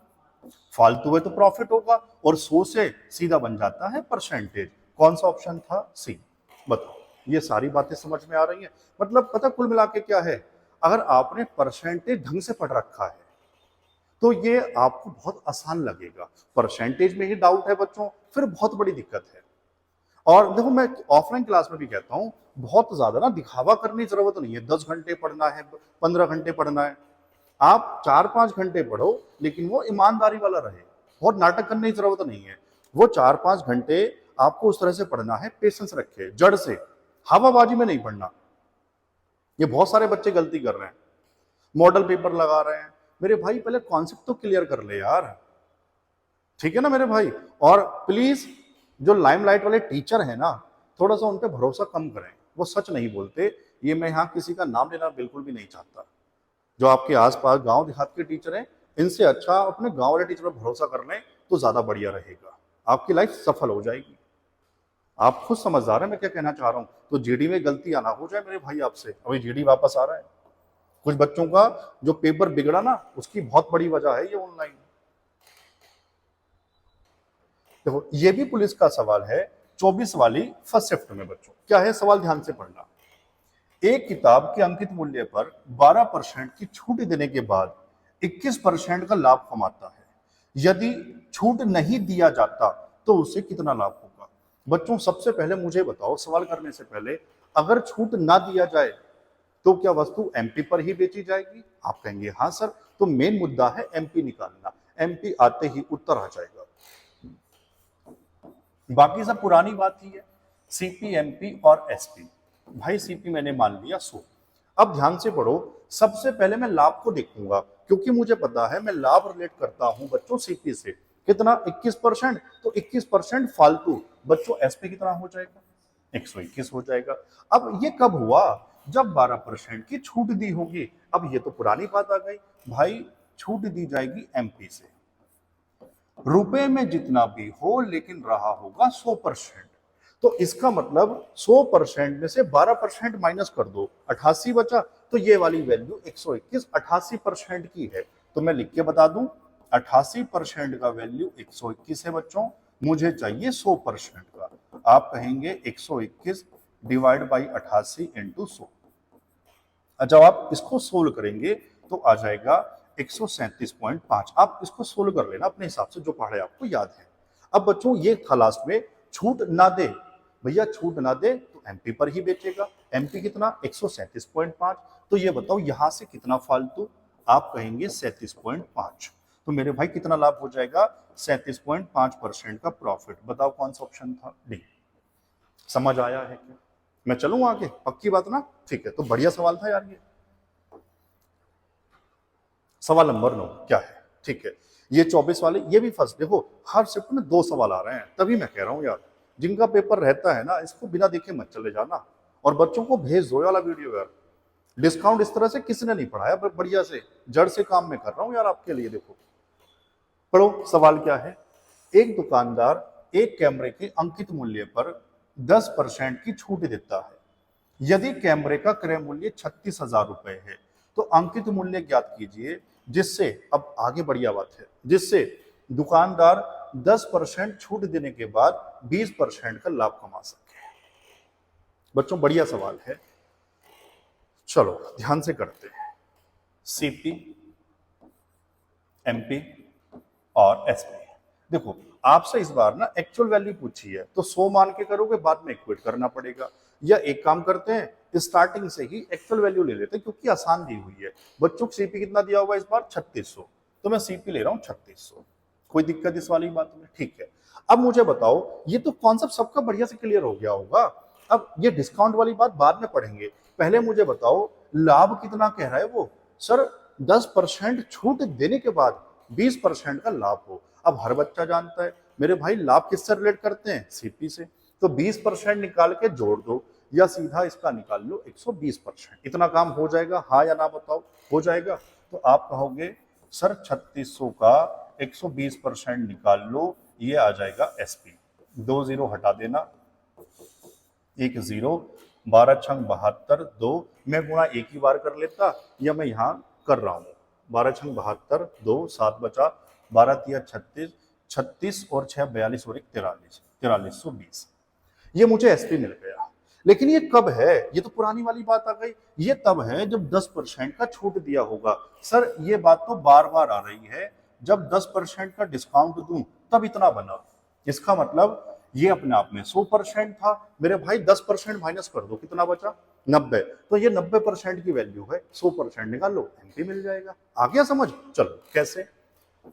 फालतू है तो प्रॉफिट होगा, और 100 से सीधा बन जाता है परसेंटेज। कौन सा ऑप्शन था? सी। बताओ, ये सारी बातें समझ में आ रही हैं? मतलब पता कुल मिला के क्या है, अगर आपने परसेंटेज ढंग से पढ़ रखा है तो ये आपको बहुत आसान लगेगा। परसेंटेज में ही डाउट है बच्चों, फिर बहुत बड़ी दिक्कत है। और देखो मैं ऑफलाइन क्लास में भी कहता हूं, बहुत ज्यादा ना दिखावा करने की जरूरत नहीं है। 10 घंटे पढ़ना है, 15 घंटे पढ़ना है, आप 4-5 घंटे पढ़ो, लेकिन वो ईमानदारी वाला रहे। बहुत नाटक करने की जरूरत नहीं है। वो 4-5 घंटे आपको उस तरह से पढ़ना है, पेशेंस रखे, जड़ से, हवाबाजी में नहीं पढ़ना। ये बहुत सारे बच्चे गलती कर रहे हैं, मॉडल पेपर लगा रहे हैं। मेरे भाई पहले कॉन्सेप्ट तो क्लियर कर ले यार, ठीक है ना मेरे भाई। और प्लीज जो लाइमलाइट वाले टीचर है ना, थोड़ा सा उन पे भरोसा कम करें, वो सच नहीं बोलते। ये मैं यहाँ किसी का नाम लेना बिल्कुल भी नहीं चाहता। जो आपके आसपास गांव देहात के टीचर हैं, इनसे अच्छा अपने गांव वाले टीचर पर भरोसा कर लें तो ज्यादा बढ़िया रहेगा, आपकी लाइफ सफल हो जाएगी। आप खुद समझदार हैं मैं क्या कहना चाह रहा हूं। तो जीडी में गलती आना हो जाए मेरे भाई आपसे, अभी जीडी वापस आ रहा है। कुछ बच्चों का जो पेपर बिगड़ा ना, उसकी बहुत बड़ी वजह है ये ऑनलाइन। देखो ये भी पुलिस का सवाल है, 24 वाली फर्स्ट शिफ्ट में। बच्चों क्या है सवाल, ध्यान से पढ़ना। एक किताब के अंकित मूल्य पर 12% की छूट देने के बाद 21% का लाभ कमाता है। यदि छूट नहीं दिया जाता तो उसे कितना लाभ होगा? बच्चों सबसे पहले मुझे बताओ, सवाल करने से पहले, अगर छूट ना दिया जाए तो क्या वस्तु एमपी पर ही बेची जाएगी? आप कहेंगे हाँ सर। तो मेन मुद्दा है एमपी निकालना। एमपी आते ही उत्तर आ जाएगा, बाकी सब पुरानी बात ही है। सीपी, एमपी और एसपी। भाई सीपी मैंने मान लिया 100। अब ध्यान से पढ़ो, सबसे पहले मैं लाभ को देखूंगा, क्योंकि मुझे पता है मैं लाभ रिलेट करता हूं बच्चों सीपी से। कितना? 21%। तो 21% फालतू। बच्चों एसपी कितना हो जाएगा? 121 हो जाएगा। अब ये कब हुआ? जब 12% की छूट दी होगी। अब ये तो पुरानी बात आ गई भाई, छूट दी जाएगी एमपी से। रुपए में जितना भी हो लेकिन रहा होगा 100%। तो इसका मतलब 100% में से 12% माइनस कर दो, 88 बचा। तो ये वाली वैल्यू 121 88% की है। तो मैं लिख के बता दूं, 88% का वैल्यू 121 है बच्चों। मुझे चाहिए 100% का। आप कहेंगे 121 डिवाइड बाई 88 इंटू 100। जब आप इसको सोल्व करेंगे तो आ जाएगा 137.5। आप इसको सोल्व कर लेना अपने हिसाब से, जो पढ़े आपको याद है। अब बच्चों ये था लास्ट में, छूट ना दे भैया, छूट ना दे तो एमपी पर ही बेचेगा। एमपी कितना? 137.5। तो ये बताओ यहां से कितना फालतू? आप कहेंगे 37.5। तो मेरे भाई कितना लाभ हो जाएगा? 37.5% का प्रॉफिट। बताओ कौन सा ऑप्शन था? डी। समझ आया है क्या? मैं चलूं आगे? पक्की बात ना? ठीक है, तो बढ़िया सवाल था यार ये। सवाल नंबर 9 क्या है? ठीक है, ये 24 वाले, ये भी फर्स्ट। देखो हर शिफ्ट में 2 सवाल आ रहे हैं, तभी मैं कह रहा हूं यार, जिनका पेपर रहता है ना, इसको बिना देखे मत चले जाना। और बच्चों को भेज दो वाला वीडियो यार। डिस्काउंट इस तरह से किसी ने नहीं पढ़ाया, बढ़िया से जड़ से काम में कर रहा हूं यार आपके लिए। देखो पढ़ो, सवाल क्या है। एक दुकानदार एक कैमरे के अंकित मूल्य पर 10% की छूट देता है। यदि कैमरे का क्रय मूल्य 36,000 रुपए है तो अंकित मूल्य ज्ञात कीजिए, जिससे, अब आगे बढ़िया बात है, जिससे दुकानदार 10% छूट देने के बाद 20% का लाभ कमा सके। बच्चों बढ़िया सवाल है, चलो ध्यान से करते हैं। सीपी, एमपी और एसपी। देखो आपसे इस बार ना एक्चुअल वैल्यू पूछी है, तो 100 मान के करोगे, बाद में इक्वेट करना पड़ेगा। या एक काम करते हैं, स्टार्टिंग से ही एक्चुअल वैल्यू ले लेते हैं, क्योंकि आसान दी हुई है। बच्चों को सीपी कितना दिया हुआ इस बार? 3600। तो मैं सीपी ले रहा हूं 3600। कोई दिक्कत इस वाली बात में? ठीक है। अब मुझे बताओ, ये तो कॉन्सेप्ट सबका बढ़िया से क्लियर हो गया होगा। अब ये डिस्काउंट वाली बात बाद में पढ़ेंगे, पहले मुझे बताओ लाभ कितना कह रहा है वो? सर 10% छूट देने के बाद 20% का लाभ हो। अब हर बच्चा जानता है मेरे भाई, लाभ किससे रिलेट करते हैं? सीपी से। तो 20% निकाल के जोड़ दो, या सीधा इसका निकाल लो 120%। इतना काम हो जाएगा, हाँ या ना बताओ? हो जाएगा। तो आप कहोगे सर 3600 का 120% निकाल लो, ये आ जाएगा एसपी। 2 0 हटा देना, 1 0, 12 छंग 72, 2। मैं गुणा एक ही बार कर लेता, या मैं यहाँ कर रहा हूँ 12 छंग 72, 2, 7 बचा, 12 तिया 36, 36 और 6 42 और 1 43, 4320। ये मुझे एसपी मिल गया। लेकिन ये कब है? ये तो पुरानी वाली बात आ गई। ये तब है जब 10% का छूट दिया होगा। सर ये बात तो बार बार आ रही है, जब 10% का डिस्काउंट दूं तब इतना बना। इसका मतलब ये अपने आप में 100% था। मेरे भाई 10% माइनस कर दो, कितना बचा? 90। तो ये 90% की वैल्यू है, 100% निकाल लो, एमपी मिल जाएगा। आ गया समझ? चलो कैसे?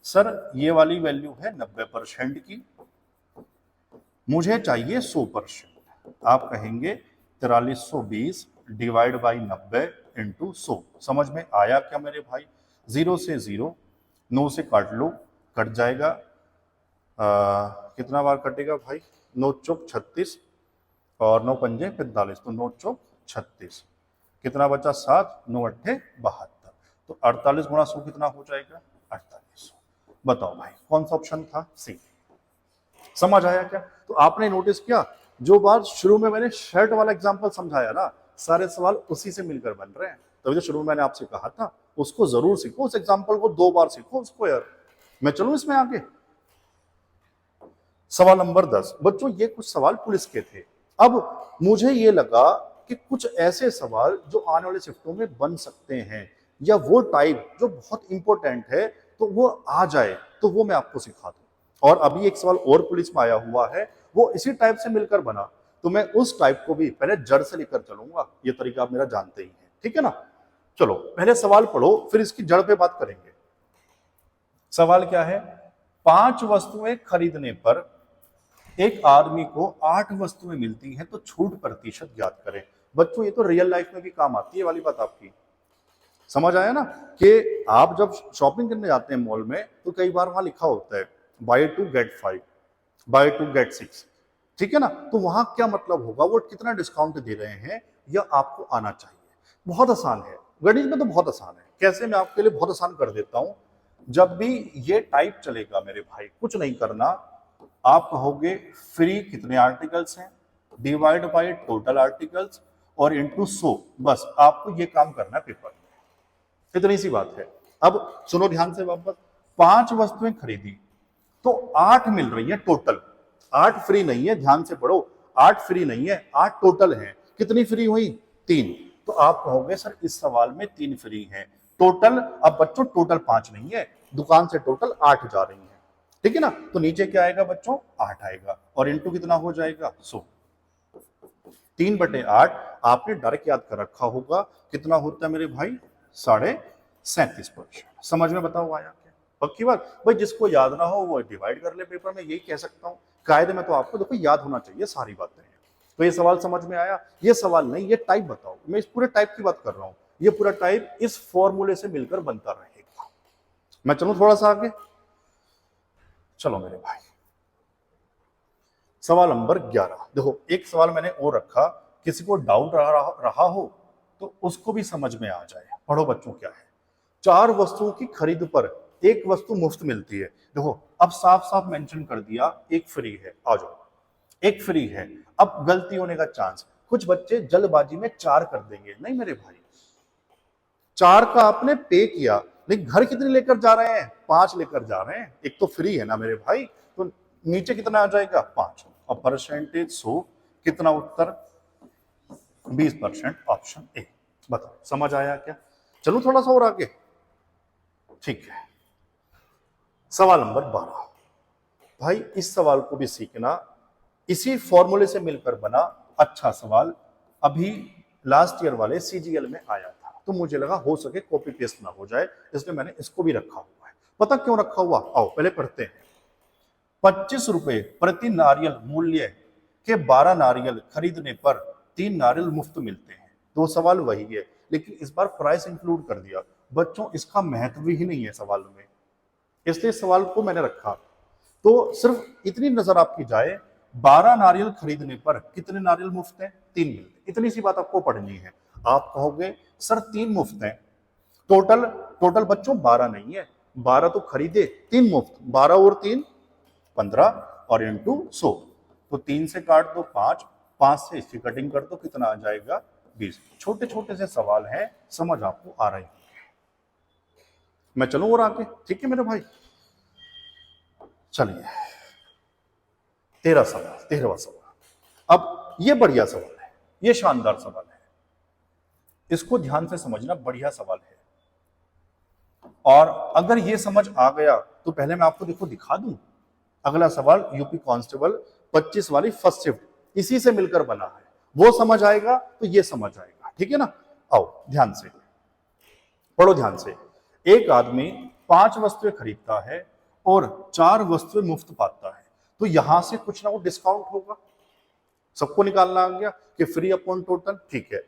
सर ये वाली वैल्यू है 90% की, मुझे चाहिए 100%। आप कहेंगे 4320 डिवाइड बाई 90 इंटू 100। समझ में आया क्या मेरे भाई? 0 से 0, 9 से काट लो, कट जाएगा। कितना बार कटेगा भाई? 9 चौक 36 और 9 पंजे 45, तो 9 चौक 36। कितना बचा? 7, 9 अट्ठे 72। तो 48 गुणा 100 कितना हो जाएगा? 4800। बताओ भाई कौन सा ऑप्शन था? सी। समझ आया क्या? तो आपने नोटिस किया जो बात शुरू में मैंने शर्ट वाला एग्जांपल समझाया ना, सारे सवाल उसी से मिलकर बन रहे हैं। तभी तो शुरू में मैंने आपसे कहा था उसको जरूर सीखो, उस एग्जांपल को 2 बार सीखो उसको यार। मैं चलूं इसमें आगे। सवाल नंबर 10। बच्चों ये कुछ सवाल पुलिस के थे। अब मुझे ये लगा कि कुछ ऐसे सवाल जो आने वाले शिफ्टों में बन सकते हैं या वो टाइप जो बहुत इंपॉर्टेंट है तो वो आ जाए, तो वो मैं आपको सिखा दूं। और अभी एक सवाल और पुलिस में आया हुआ है, वो इसी टाइप से मिलकर बना, तो मैं उस टाइप को भी पहले जड़ से लेकर चलूंगा। ये तरीका आप मेरा जानते ही हैं, ठीक है ना? चलो पहले सवाल पढ़ो, फिर इसकी जड़ पे बात करेंगे। सवाल क्या है? 5 वस्तुएं खरीदने पर एक आदमी को 8 वस्तुएं मिलती हैं तो छूट प्रतिशत ज्ञात करें। बच्चों ये तो रियल लाइफ में भी काम आती है वाली बात आपकी। समझ आया ना कि आप जब शॉपिंग करने जाते हैं मॉल में तो कई बार वहां लिखा होता है बाय 2 गेट 5, बाय 2 गेट 6, ठीक है ना? तो वहां क्या मतलब होगा, वो कितना डिस्काउंट दे रहे हैं यह आपको आना चाहिए। बहुत आसान है, गणित में तो बहुत आसान है। कैसे? मैं आपके लिए बहुत आसान कर देता हूं। जब भी ये टाइप चलेगा मेरे भाई, कुछ नहीं करना, आप कहोगे फ्री कितने आर्टिकल्स हैं, डिवाइड बाय टोटल आर्टिकल्स और इनटू 100। बस आपको ये काम करना है पेपर में, इतनी सी बात है। अब सुनो ध्यान से वापस। 5 वस्तुएं खरीदी तो 8 मिल रही है टोटल। 8 फ्री नहीं है, ध्यान से पढ़ो। 8 फ्री नहीं है, 8 टोटल है। कितनी फ्री हुई? 3। तो आप कहोगे सर इस सवाल में 3 फ्री है टोटल। अब बच्चों टोटल 5 नहीं है, दुकान से टोटल 8 जा रही है, ठीक है ना? तो नीचे क्या आएगा बच्चों? 8 आएगा और इनटू कितना हो जाएगा? 100। 3/8 आपने डायरेक्ट याद कर रखा होगा, कितना होता है मेरे भाई? 37.5%। समझ में बताओ आया क्या? पक्की बात भाई, जिसको याद ना हो वो डिवाइड कर ले पेपर में, यही कह सकता हूं। कायदे में तो आपको देखो याद होना चाहिए सारी बातें। तो ये सवाल समझ में आया? ये सवाल नहीं, ये टाइप बताओ। मैं इस पूरे टाइप की बात कर रहा हूं। ये पूरा टाइप इस फॉर्मूले से मिलकर बनता रहेगा। मैं चलूं थोड़ा सा आगे। चलो मेरे भाई, सवाल नंबर 11। देखो एक सवाल मैंने और रखा, किसी को डाउट रहा हो तो उसको भी समझ में आ जाए। पढ़ो बच्चों क्या है? 4 वस्तुओं की खरीद पर एक वस्तु मुफ्त मिलती है। देखो अब साफ साफ मेंशन कर दिया एक फ्री है। आ जाओ, एक फ्री है। अब गलती होने का चांस, कुछ बच्चे जल्दबाजी में 4 कर देंगे। नहीं मेरे भाई, 4 का आपने पे किया, लेकिन घर कितने लेकर जा रहे हैं? 5 लेकर जा रहे हैं। एक तो फ्री है ना मेरे भाई, तो नीचे कितना आ जाएगा? 5। और परसेंटेज 100, कितना उत्तर? 20%, ऑप्शन ए। बताओ समझ आया क्या? चलो थोड़ा सा और आगे, ठीक है। सवाल नंबर 12। भाई इस सवाल को भी सीखना, इसी फॉर्मूले से मिलकर बना अच्छा सवाल। अभी लास्ट ईयर वाले सीजीएल में आया था, तो मुझे लगा हो सके कॉपी पेस्ट ना हो जाए, इसलिए मैंने इसको भी रखा हुआ है। पता क्यों रखा हुआ? आओ पहले पढ़ते हैं। 25 रुपए प्रति नारियल मूल्य के 12 नारियल खरीदने पर 3 नारियल मुफ्त मिलते हैं। तो सवाल वही है, लेकिन इस बार प्राइस इंक्लूड कर दिया। बच्चों इसका महत्व ही नहीं है सवाल में, इसलिए सवाल को मैंने रखा। तो सिर्फ इतनी नजर आपकी जाए, 12 नारियल खरीदने पर कितने नारियल मुफ्त हैं? 3 मिलते। इतनी सी बात आपको पढ़नी है। आप कहोगे सर 3 मुफ्त हैं, टोटल टोटल बच्चों 12 नहीं है, 12 तो खरीदे, 3 मुफ्त। 12 और 3 15 और इंटू 100। तो 3 से काट दो 5, 5 से इसकी कटिंग कर दो, कितना आ जाएगा? 20। छोटे छोटे से सवाल हैं, समझ आपको आ रही है। मैं चलूं और आगे, ठीक है मेरे भाई? चलिए 13वां सवाल। अब ये बढ़िया सवाल है, ये शानदार सवाल है, इसको ध्यान से समझना। बढ़िया सवाल है, और अगर ये समझ आ गया तो पहले मैं आपको देखो दिखा दूं। अगला सवाल यूपी कांस्टेबल 25 वाली फर्स्ट शिफ्ट, इसी से मिलकर बना है। वो समझ आएगा तो ये समझ आएगा, ठीक है ना? आओ ध्यान से पढ़ो, ध्यान से। एक आदमी 5 वस्तुएं खरीदता है और 4 वस्तुएं मुफ्त पाता है, तो यहां से कुछ ना कुछ डिस्काउंट होगा। सबको निकालना आ गया कि फ्री अपॉन टोटल, ठीक है।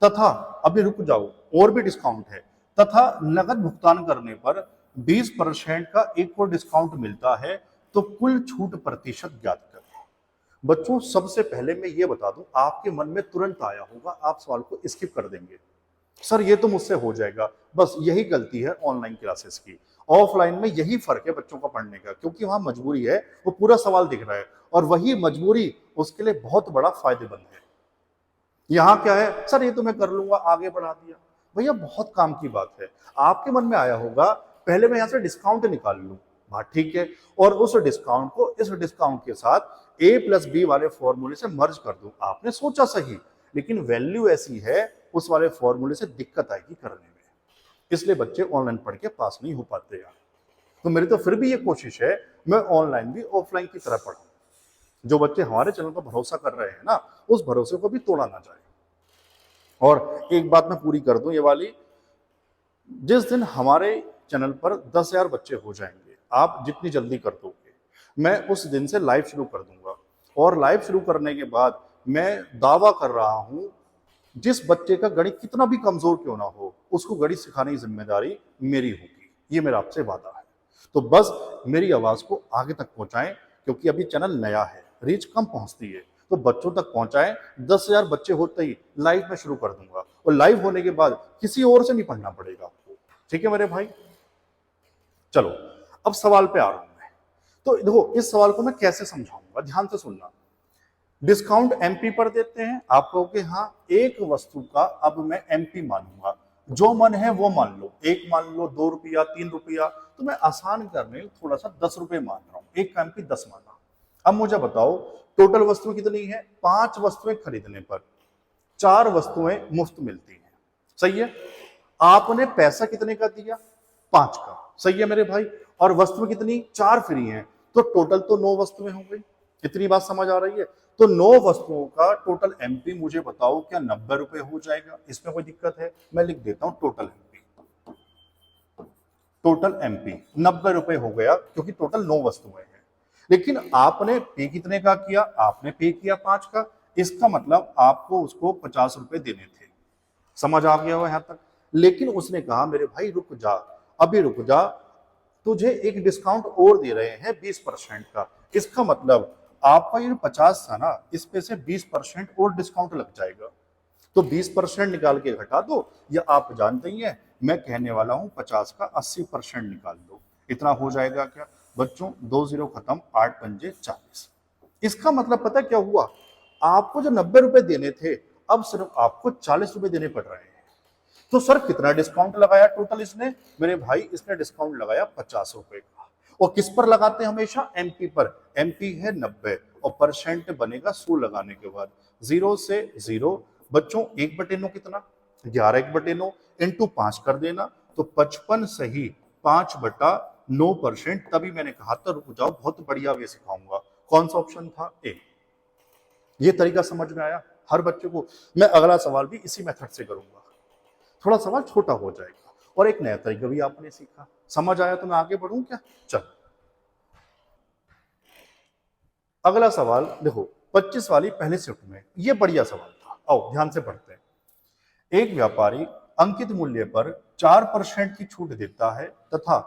तथा अभी रुक जाओ, और भी डिस्काउंट है। तथा नगद भुगतान करने पर 20% का एक और डिस्काउंट मिलता है, तो कुल छूट प्रतिशत ज्ञात करें। बच्चों सबसे पहले मैं ये बता दूं, आपके मन में तुरंत आया होगा, आप सवाल को स्किप कर देंगे। सर ये तो मुझसे हो जाएगा। बस यही गलती है ऑनलाइन क्लासेस की। ऑफलाइन में यही फर्क है बच्चों का पढ़ने का, क्योंकि वहां मजबूरी है, वो पूरा सवाल दिख रहा है और वही मजबूरी उसके लिए बहुत बड़ा फायदेमंद है। यहाँ क्या है, सर ये तो मैं कर लूंगा, आगे बढ़ा दिया। भैया बहुत काम की बात है। आपके मन में आया होगा पहले मैं यहाँ से डिस्काउंट निकाल लूं, बात ठीक है, और उस डिस्काउंट को इस डिस्काउंट के साथ ए प्लस बी वाले फॉर्मूले से मर्ज कर दूं। आपने सोचा सही, लेकिन वैल्यू ऐसी है उस वाले फॉर्मूले से दिक्कत आएगी करने में, इसलिए बच्चे ऑनलाइन पढ़ के पास नहीं हो पाते यार। तो मेरी तो फिर भी ये कोशिश है मैं ऑनलाइन भी ऑफलाइन की तरह पढ़ूं। जो बच्चे हमारे चैनल पर भरोसा कर रहे हैं ना, उस भरोसे को भी तोड़ा ना जाए। और एक बात मैं पूरी कर दूं ये वाली, जिस दिन हमारे चैनल पर 10,000 बच्चे हो जाएंगे, आप जितनी जल्दी कर दोगे, मैं उस दिन से लाइव शुरू कर दूंगा। और लाइव शुरू करने के बाद मैं दावा कर रहा हूं, जिस बच्चे का गणित कितना भी कमजोर क्यों ना हो, उसको गणित सिखाने की जिम्मेदारी मेरी होगी। ये मेरा आपसे वादा है। तो बस मेरी आवाज को आगे तक पहुंचाएं, क्योंकि अभी चैनल नया है, रीच कम पहुंचती है, तो बच्चों तक पहुंचाएं। 10,000 बच्चे होते ही लाइव में शुरू कर दूंगा, और लाइव होने के बाद किसी और से नहीं पढ़ना पड़ेगा आपको। ठीक है मेरे भाई, चलो अब सवाल पे आ रहा हूं मैं। तो देखो इस सवाल को मैं कैसे समझाऊंगा, ध्यान से सुनना। डिस्काउंट एमपी पर देते हैं, आप कहोगे हाँ, एक वस्तु का अब मैं एमपी मानूंगा, जो मन है वो मान लो, एक मान लो, 2 रुपया, 3 रुपया, तो मैं आसान करने थोड़ा सा 10 रुपए मान रहा हूं, एक का एमपी 10 माना। अब मुझे बताओ टोटल वस्तु कितनी है, 5 वस्तुएं खरीदने पर 4 वस्तुएं मुफ्त मिलती हैं, सही है। आपने पैसा कितने का दिया, 5 का, सही है मेरे भाई, और वस्तु कितनी, 4 फ्री हैं, तो टोटल तो 9 वस्तुएं हो गई। इतनी बात समझ आ रही है। तो 9 वस्तुओं का टोटल एमपी मुझे बताओ क्या 90 रुपए हो जाएगा, इसमें कोई दिक्कत है? मैं लिख देता हूं टोटल एमपी, टोटल एमपी 90 रुपए हो गया, क्योंकि टोटल 9 वस्तुएं हैं। लेकिन आपने पे कितने का किया, आपने पे किया 5 का, इसका मतलब आपको उसको 50 रुपए देने थे। समझ आ गया हो यहां तक? लेकिन उसने कहा मेरे भाई रुक जा, अभी रुक जा, तुझे एक डिस्काउंट और दे रहे हैं 20% का। इसका मतलब आपका ये 50 था ना, इस पे से 20% और डिस्काउंट लग जाएगा। तो 20% निकाल के घटा दो, या आप जानते ही हैं मैं कहने वाला हूं 50 का 80% निकाल दो। इतना हो जाएगा क्या बच्चों? 2 0 खत्म, 8 पंजे 40। इसका मतलब पता क्या हुआ, आपको जो 90 रुपए देने थे, अब सिर्फ आपको 40 रुपए देने पड़ रहे हैं। तो सर कितना डिस्काउंट लगाया टोटल इसने? मेरे भाई इसने डिस्काउंट लगाया 50 रुपए का। और किस पर लगाते हैं हमेशा? एमपी पर। एमपी है 90 और परसेंट बनेगा 100 लगाने के बाद, 0 से 0। बच्चों 1/9 कितना? 11 1/9 इंटू 5 कर देना, तो 55 सही 5/9%। तभी मैंने कहा था रुक जाओ, बहुत बढ़िया वे सिखाऊंगा। कौन सा ऑप्शन था? ए। ये तरीका समझ में आया हर बच्चे को? मैं अगला सवाल भी इसी मेथड से करूंगा, थोड़ा सवाल छोटा हो जाएगा, और एक नया तरीका भी आपने सीखा। समझ आया तो मैं आगे बढ़ूं क्या? चल अगला सवाल देखो, 25 वाली पहले शिफ्ट में, ये बढ़िया सवाल था, आओ ध्यान से पढ़ते हैं। एक व्यापारी अंकित मूल्य पर 4% की छूट देता है तथा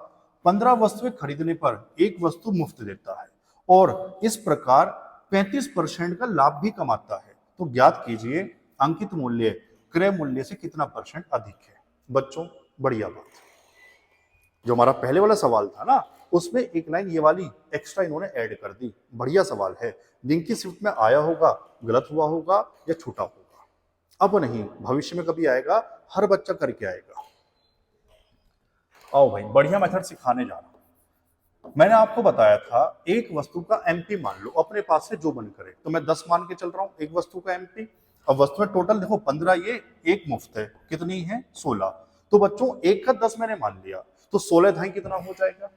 15 वस्तुएं खरीदने पर एक वस्तु मुफ्त देता है, और इस प्रकार 35% का लाभ भी कमाता है। तो ज्ञात कीजिए अंकित मूल्य क्रय मूल्य से कितना परसेंट अधिक है। बच्चों बढ़िया बात, जो हमारा पहले वाला सवाल था ना, उसमें एक लाइन ये वाली एक्स्ट्रा इन्होंने ऐड कर दी। बढ़िया सवाल है, दिन की शिफ्ट में आया होगा, गलत हुआ होगा या छूटा होगा, अब नहीं भविष्य में कभी आएगा, हर बच्चा करके आएगा। आओ भाई बढ़िया मेथड सिखाने जा रहा हूं। मैंने आपको बताया था एक वस्तु का एमपी मान लो, अपने पास से जो मन करे, तो मैं 10 मान के चल रहा हूं एक वस्तु का एमपी। अब वस्तुएं टोटल देखो 15, ये एक मुफ्त है, कितनी है? 16। तो बच्चों एक का 10 मैंने मान लिया, तो 16 ढाई कितना हो जाएगा?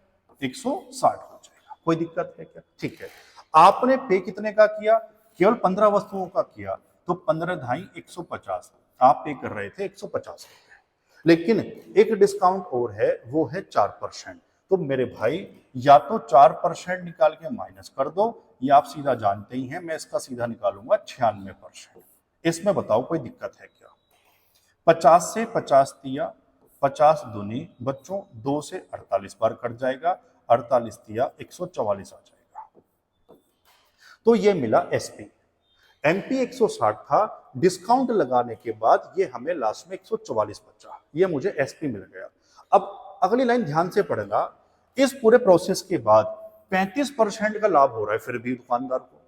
160 हो जाएगा। कोई दिक्कत है क्या? ठीक है। आपने पे कितने का किया? केवल 15 वस्तुओं का किया, तो 15 ढाई 150। आप पे कर रहे थे 150 रुपए, लेकिन एक डिस्काउंट और है, वो है 4%। तो मेरे भाई या तो 4% निकाल के माइनस कर दो, या आप सीधा जानते ही हैं मैं इसका सीधा निकालूंगा 96%। इसमें बताओ कोई दिक्कत है क्या? 50 से 50 दिया, 50 दूनी बच्चों 2 से 48 बार कट जाएगा, 48 दिया 144 आ जाएगा। तो ये मिला एसपी। एमपी 160 था, डिस्काउंट लगाने के बाद ये हमें लास्ट में 144 बचा, ये मुझे एसपी मिल गया। अब अगली लाइन ध्यान से पढ़ना, इस पूरे प्रोसेस के बाद 35% का लाभ हो रहा है फिर भी दुकानदार को।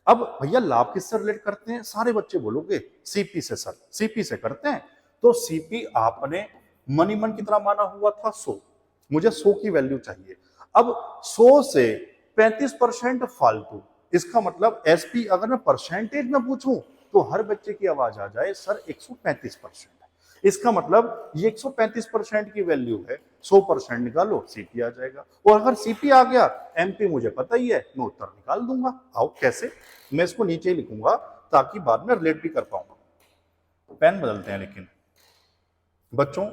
अब भैया लाभ किससे रिलेट करते हैं, सारे बच्चे बोलोगे सीपी से सर, सीपी से करते हैं। तो सीपी आपने मनी मन कितना माना हुआ था 100, मुझे 100 की वैल्यू चाहिए। अब 100 से 35% फालतू, इसका मतलब एसपी अगर मैं परसेंटेज में पूछूं तो हर बच्चे की आवाज आ जाए सर 135%। इसका मतलब ये 135% की वैल्यू है, 100% निकालो सीपी आ जाएगा। और अगर सीपी आ गया एमपी मुझे पता ही है, मैं उत्तर निकाल दूंगा। आओ कैसे, मैं इसको नीचे ही लिखूंगा ताकि बाद में रिलेट भी कर पाऊंगा। पेन बदलते हैं लेकिन बच्चों,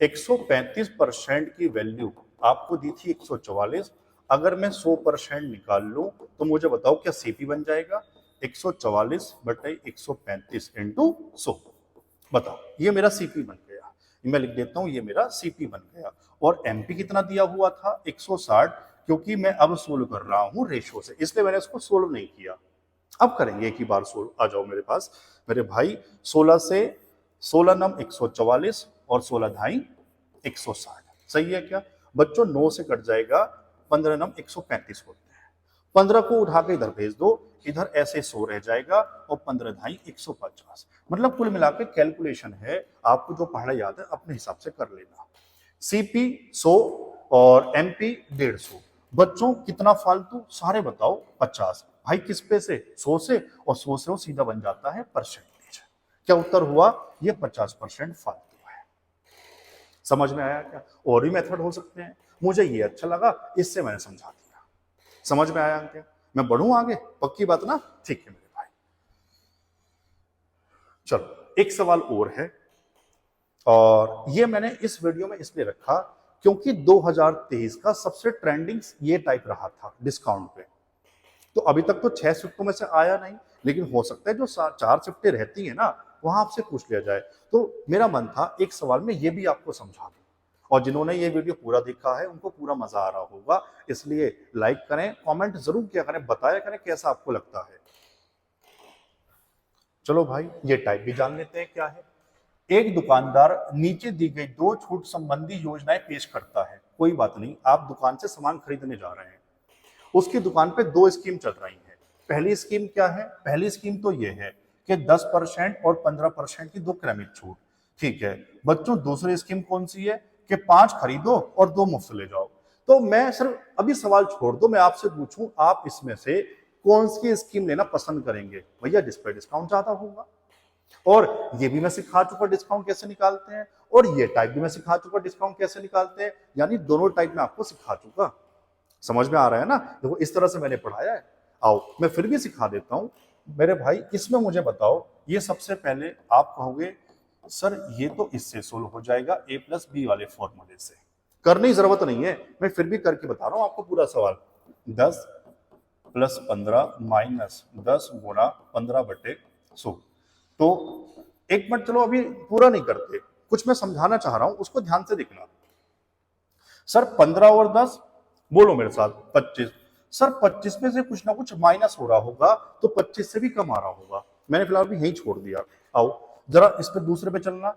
135% की वैल्यू आपको दी थी 144, अगर मैं 100% निकाल लूं तो मुझे बताओ क्या सीपी बन जाएगा, 144 बटे 135 इंटू 100। बताओ ये मेरा सीपी बन गया, मैं लिख देता हूं ये मेरा सीपी बन गया। और एमपी कितना दिया हुआ था 160, क्योंकि मैं अब सोल्व कर रहा हूं रेशो से, इसलिए मैंने इसको सोल्व नहीं किया। अब करेंगे एक ही बार सोल्व, आ जाओ मेरे पास मेरे भाई। 16 से 16 नम 144 और 16 ढाई 160, सही है क्या बच्चों? 9 से कट जाएगा, 15 नम 135 होते हैं। 15 को उठा के इधर भेज दो, इधर ऐसे 100 रह जाएगा और 15 ढाई 150। मतलब कुल मिलाकर कैलकुलेशन है, आपको जो पढ़ा याद है अपने हिसाब से कर लेना। सीपी 100 और एमपी 150। बच्चों कितना फालतू, सारे बताओ 50। भाई किस पे से, 100 से, और 100 से वो सीधा बन जाता है परसेंटेज। क्या उत्तर हुआ, ये 50% फालतू है। समझ में आया क्या? और भी मेथड हो सकते हैं, मुझे ये अच्छा लगा इससे मैंने समझा दिया। समझ में आया क्या? मैं बढ़ूं आगे, पक्की बात ना? ठीक है मेरे भाई, चलो एक सवाल और है, और ये मैंने इस वीडियो में इसलिए रखा क्योंकि 2023 का सबसे ट्रेंडिंग ये टाइप रहा था डिस्काउंट पे। तो अभी तक तो 6 शिफ्टों में से आया नहीं, लेकिन हो सकता है जो 4 शिफ्टें रहती है ना, वहां आपसे पूछ लिया जाए। तो मेरा मन था एक सवाल में ये भी आपको समझा दूं, और जिन्होंने ये वीडियो पूरा देखा है उनको पूरा मजा आ रहा होगा, इसलिए लाइक करें, कमेंट जरूर किया करें, बताया करें कैसा आपको लगता है। चलो भाई ये टाइप भी जान लेते हैं क्या है। एक दुकानदार नीचे दी गई 2 छूट संबंधी योजनाएं पेश करता है। कोई बात नहीं, आप दुकान से सामान खरीदने जा रहे हैं, उसकी दुकान पे 2 स्कीम चल रही है। पहली स्कीम क्या है? पहली स्कीम तो ये है कि 10% और 15% की 2 क्रमिक छूट। ठीक है बच्चों, दूसरी स्कीम कौन सी है कि 5 खरीदो और 2 मुफ्त ले जाओ। तो मैं सर अभी सवाल छोड़ दो, मैं आपसे पूछूं आप इसमें से कौन सी स्कीम लेना पसंद करेंगे? भैया जिस पे डिस्काउंट ज्यादा होगा। और ये भी मैं सिखा चुका डिस्काउंट कैसे निकालते हैं, और ये टाइप भी मैं सिखा चुका डिस्काउंट कैसे निकालते हैं, यानी दोनों टाइप में आपको सिखा चुका। समझ में आ रहा है ना? देखो इस तरह से मैंने पढ़ाया है। आओ मैं फिर भी सिखा देता हूं मेरे भाई। इसमें मुझे बताओ, ये सबसे पहले आप कहोगे सर ये तो इससे सोल्व हो जाएगा a+b वाले फॉर्मूले से, करने की जरूरत नहीं है, मैं फिर भी करके बता रहा हूं आपको पूरा सवाल। 10 + 15 - 10 गुणा 15/100। तो एक मिनट, चलो अभी पूरा नहीं करते, कुछ मैं समझाना चाह रहा हूं, उसको ध्यान से देखना। सर 15 और 10, बोलो मेरे साथ, 25। सर 25 में से कुछ ना कुछ माइनस हो रहा होगा, तो 25 से भी कम आ रहा होगा। मैंने फिलहाल भी यही छोड़ दिया। आओ जरा इस पे दूसरे पे चलना।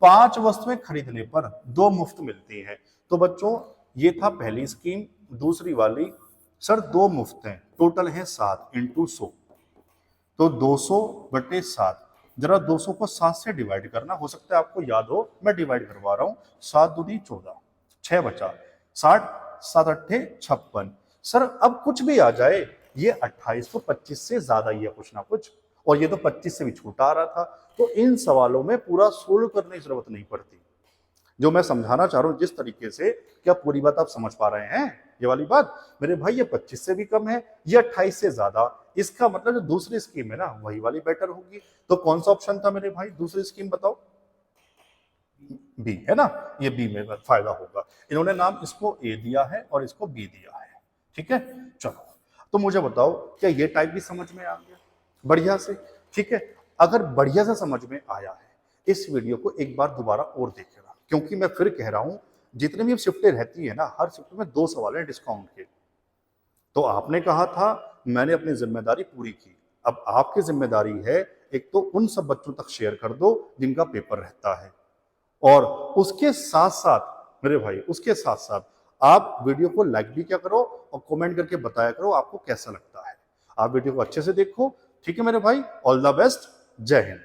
5 वस्तुएं खरीदने पर 2 मुफ्त मिलती हैं। तो बच्चों ये था पहली स्कीम। दूसरी वाली, सर 2 मुफ्त हैं, टोटल है 7 × 100, तो 200/7। जरा 200 को 7 से डिवाइड करना, हो सकता है आपको याद हो, मैं डिवाइड करवा रहा हूं। 7 दूनी 14, 6 बचा 60, 7 अट्ठे 56। सर अब कुछ भी आ जाए, ये 28 तो 25 से ज्यादा ही है कुछ ना कुछ, और ये तो 25 से भी छोटा आ रहा था। तो इन सवालों में पूरा सोल्व करने की जरूरत नहीं पड़ती। जो मैं समझाना चाह रहा हूं जिस तरीके से, क्या पूरी बात आप समझ पा रहे हैं? ये वाली बात मेरे भाई, ये 25 से भी कम है, ये 28 से ज्यादा, इसका मतलब जो दूसरी स्कीम है ना वही वाली बेटर होगी। तो कौन सा ऑप्शन था मेरे भाई दूसरी स्कीम, बताओ? बी है ना, ये बी में फायदा होगा। इन्होंने नाम इसको ए दिया है और इसको बी दिया है। ठीक है चलो, तो मुझे बताओ क्या ये टाइप भी समझ में आ गया बढ़िया से? ठीक है, अगर बढ़िया से समझ में आया है, इस वीडियो को एक बार दोबारा और देखेगा, क्योंकि मैं फिर कह रहा हूं जितने भी शिफ्टें रहती है ना, हर शिफ्ट में 2 सवाल है डिस्काउंट के। तो आपने कहा था, मैंने अपनी जिम्मेदारी पूरी की, अब आपकी जिम्मेदारी है, एक तो उन सब बच्चों तक शेयर कर दो जिनका पेपर रहता है, और उसके साथ साथ मेरे भाई, उसके साथ साथ आप वीडियो को लाइक भी क्या करो और कमेंट करके बताया करो आपको कैसा लगता है। आप वीडियो को अच्छे से देखो, ठीक है मेरे भाई। ऑल द बेस्ट, जय हिंद।